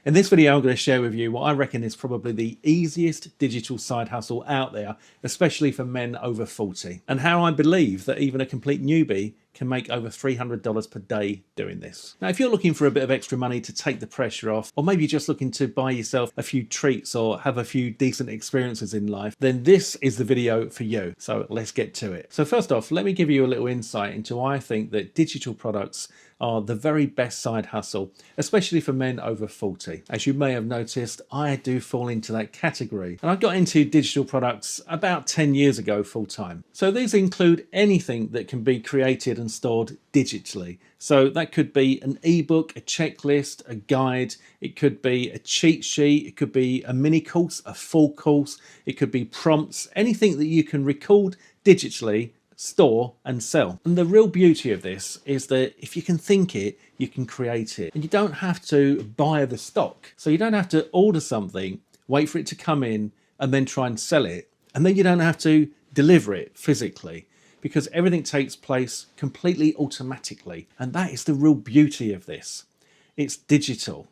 In this video, I'm going to share with you what I reckon is probably the easiest digital side hustle out there, especially for men over 40, and how I believe that even a complete newbie can make over $300 per day doing this. Now, if you're looking for a bit of extra money to take the pressure off, or maybe you're just looking to buy yourself a few treats or have a few decent experiences in life, then this is the video for you. So let's get to it. So first off, let me give you a little insight into why I think that digital products are the very best side hustle, especially for men over 40. As you may have noticed, I do fall into that category. And I got into digital products about 10 years ago full time. So these include anything that can be created and stored digitally. So that could be an ebook, a checklist, a guide, it could be a cheat sheet, it could be a mini course, a full course, it could be prompts, anything that you can record digitally, store and sell. And the real beauty of this is that if you can think it, you can create it. And you don't have to buy the stock. So you don't have to order something, wait for it to come in and then try and sell it. And then you don't have to deliver it physically, because everything takes place completely automatically. And that is the real beauty of this. It's digital.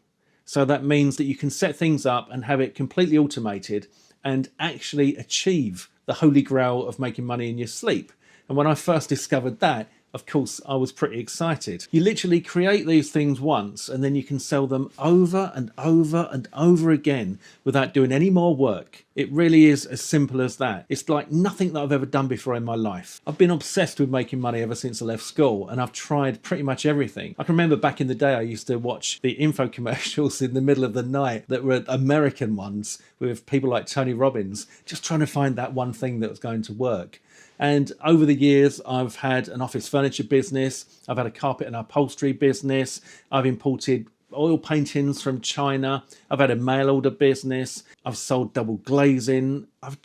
So that means that you can set things up and have it completely automated and actually achieve the holy grail of making money in your sleep. And when I first discovered that, of course, I was pretty excited. You literally create these things once and then you can sell them over and over and over again without doing any more work. It really is as simple as that. It's like nothing that I've ever done before in my life. I've been obsessed with making money ever since I left school, and I've tried pretty much everything. I can remember back in the day I used to watch the info commercials in the middle of the night that were American ones with people like Tony Robbins, just trying to find that one thing that was going to work. And over the years, I've had an office furniture business, I've had a carpet and upholstery business, I've imported oil paintings from China, I've had a mail order business, I've sold double glazing, I've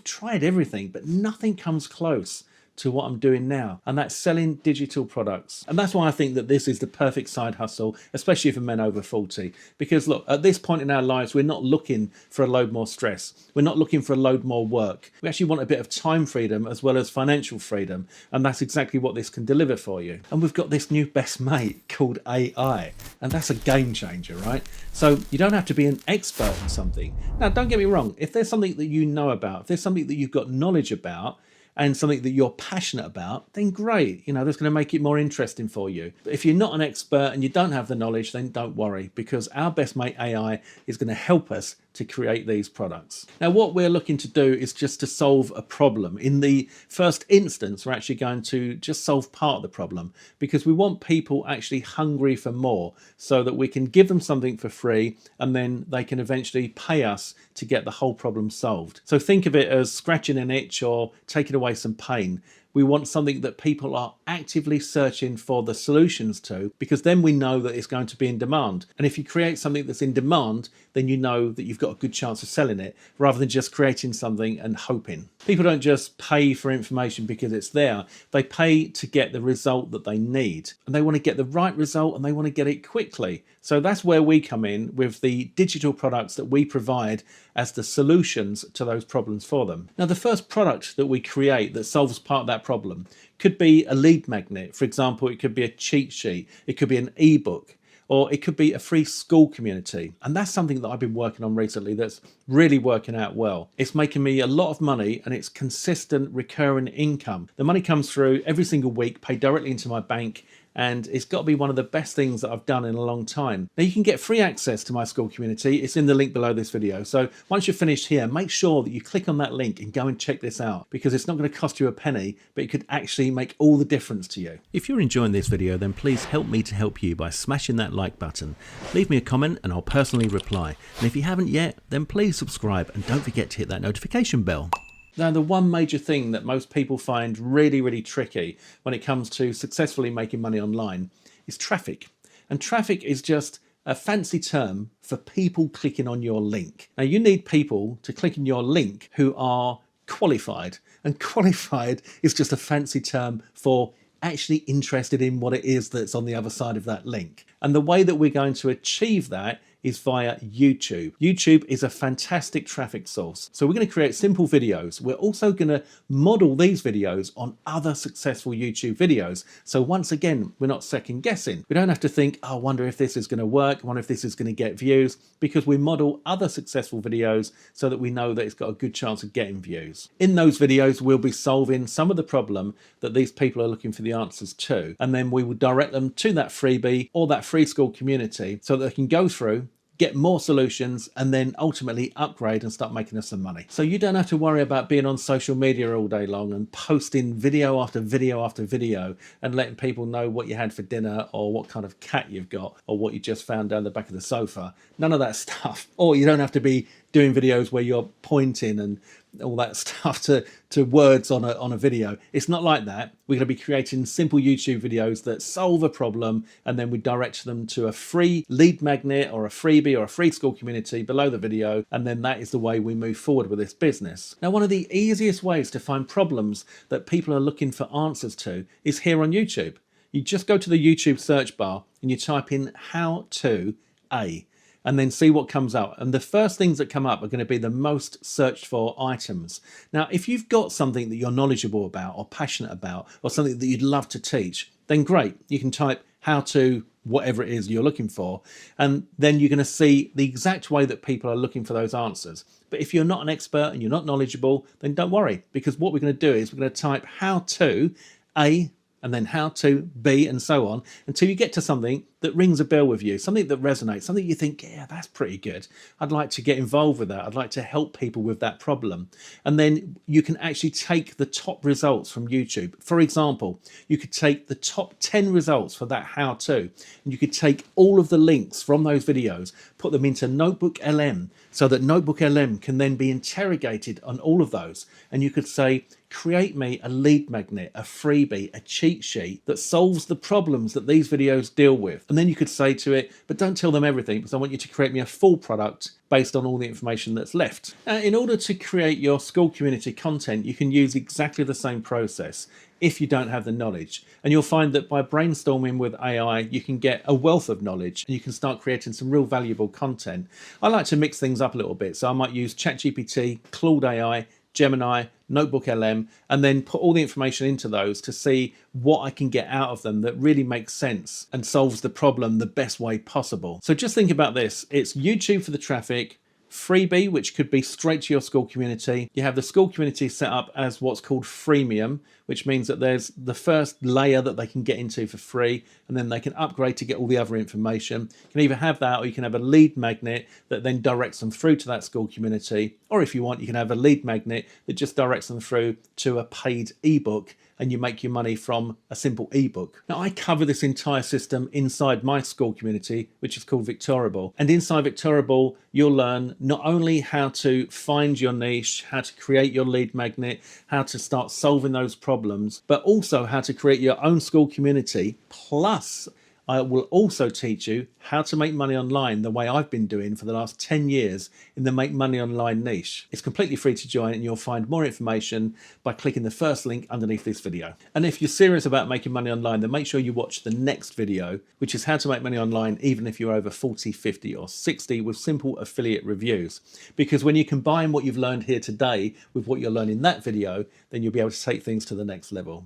tried everything, but nothing comes close to what I'm doing now, and that's selling digital products. And that's why I think that this is the perfect side hustle, especially for men over 40. Because look, at this point in our lives, we're not looking for a load more stress. We're not looking for a load more work. We actually want a bit of time freedom as well as financial freedom. And that's exactly what this can deliver for you. And we've got this new best mate called AI. And that's a game changer, right? So you don't have to be an expert in something. Now, don't get me wrong. If there's something that you know about, if there's something that you've got knowledge about, and something that you're passionate about, then great. You know, that's going to make it more interesting for you. But if you're not an expert and you don't have the knowledge, then don't worry, because our best mate AI is going to help us to create these products. Now, what we're looking to do is just to solve a problem. In the first instance, we're actually going to just solve part of the problem, because we want people actually hungry for more, so that we can give them something for free and then they can eventually pay us to get the whole problem solved. So think of it as scratching an itch or taking away some pain. We want something that people are actively searching for the solutions to, because then we know that it's going to be in demand. And if you create something that's in demand, then you know that you've got a good chance of selling it, rather than just creating something and hoping. People don't just pay for information because it's there. They pay to get the result that they need. And they want to get the right result and they want to get it quickly. So that's where we come in with the digital products that we provide as the solutions to those problems for them. Now, the first product that we create that solves part of that problem could be a lead magnet. For example, it could be a cheat sheet, it could be an ebook, or it could be a free Skool community. And that's something that I've been working on recently that's really working out well. It's making me a lot of money and it's consistent recurring income. The money comes through every single week, paid directly into my bank, and it's got to be one of the best things that I've done in a long time. Now, you can get free access to my Skool community. It's in the link below this video. So once you're finished here, make sure that you click on that link and go and check this out, because it's not going to cost you a penny, but it could actually make all the difference to you. If you're enjoying this video, then please help me to help you by smashing that like button. Leave me a comment and I'll personally reply. And if you haven't yet, then please subscribe and don't forget to hit that notification bell. Now, the one major thing that most people find really, really tricky when it comes to successfully making money online is traffic. And traffic is just a fancy term for people clicking on your link. Now, you need people to click on your link who are qualified. And qualified is just a fancy term for actually interested in what it is that's on the other side of that link. And the way that we're going to achieve that is via YouTube. YouTube is a fantastic traffic source. So we're going to create simple videos. We're also going to model these videos on other successful YouTube videos. So once again, we're not second guessing. We don't have to think, oh, I wonder if this is going to work. I wonder if this is going to get views, because we model other successful videos so that we know that it's got a good chance of getting views. In those videos, we'll be solving some of the problem that these people are looking for the answers to. And then we will direct them to that freebie or that free Skool community so that they can go through, get more solutions, and then ultimately upgrade and start making us some money. So you don't have to worry about being on social media all day long and posting video after video after video and letting people know what you had for dinner or what kind of cat you've got or what you just found down the back of the sofa. None of that stuff. Or you don't have to be doing videos where you're pointing and all that stuff to words on a video. It's not like that. We're going to be creating simple YouTube videos that solve a problem, and then we direct them to a free lead magnet or a freebie or a free Skool community below the video, and then that is the way we move forward with this business. Now, one of the easiest ways to find problems that people are looking for answers to is here on YouTube. You just go to the YouTube search bar and you type in how to A, and then see what comes up. And the first things that come up are going to be the most searched for items. Now, if you've got something that you're knowledgeable about or passionate about, or something that you'd love to teach, then great. You can type how to whatever it is you're looking for, and then you're going to see the exact way that people are looking for those answers. But if you're not an expert and you're not knowledgeable, then don't worry, because what we're going to do is we're going to type how to A, and then how to B, and so on, until you get to something that rings a bell with you, something that resonates, something you think, yeah, that's pretty good. I'd like to get involved with that. I'd like to help people with that problem. And then you can actually take the top results from YouTube. For example, you could take the top 10 results for that how to, and you could take all of the links from those videos, put them into Notebook LM, so that Notebook LM can then be interrogated on all of those. And you could say, create me a lead magnet, a freebie, a cheat sheet that solves the problems that these videos deal with. And then you could say to it, but don't tell them everything, because I want you to create me a full product based on all the information that's left. In order to create your Skool community content, you can use exactly the same process if you don't have the knowledge. And you'll find that by brainstorming with AI, you can get a wealth of knowledge and you can start creating some real valuable content. I like to mix things up a little bit. So I might use ChatGPT, Claude AI, Gemini, Notebook LM, and then put all the information into those to see what I can get out of them that really makes sense and solves the problem the best way possible. So just think about this. It's YouTube for the traffic, freebie, which could be straight to your Skool community. You have the Skool community set up as what's called freemium, which means that there's the first layer that they can get into for free, and then they can upgrade to get all the other information. You can either have that, or you can have a lead magnet that then directs them through to that Skool community. Or if you want, you can have a lead magnet that just directs them through to a paid ebook, and you make your money from a simple ebook. Now, I cover this entire system inside my Skool community, which is called Victorable. And inside Victorable, you'll learn not only how to find your niche, how to create your lead magnet, how to start solving those problems, but also how to create your own Skool community. Plus, I will also teach you how to make money online the way I've been doing for the last 10 years in the Make Money Online niche. It's completely free to join, and you'll find more information by clicking the first link underneath this video. And if you're serious about making money online, then make sure you watch the next video, which is how to make money online even if you're over 40, 50 or 60 with simple affiliate reviews. Because when you combine what you've learned here today with what you'll learn in that video, then you'll be able to take things to the next level.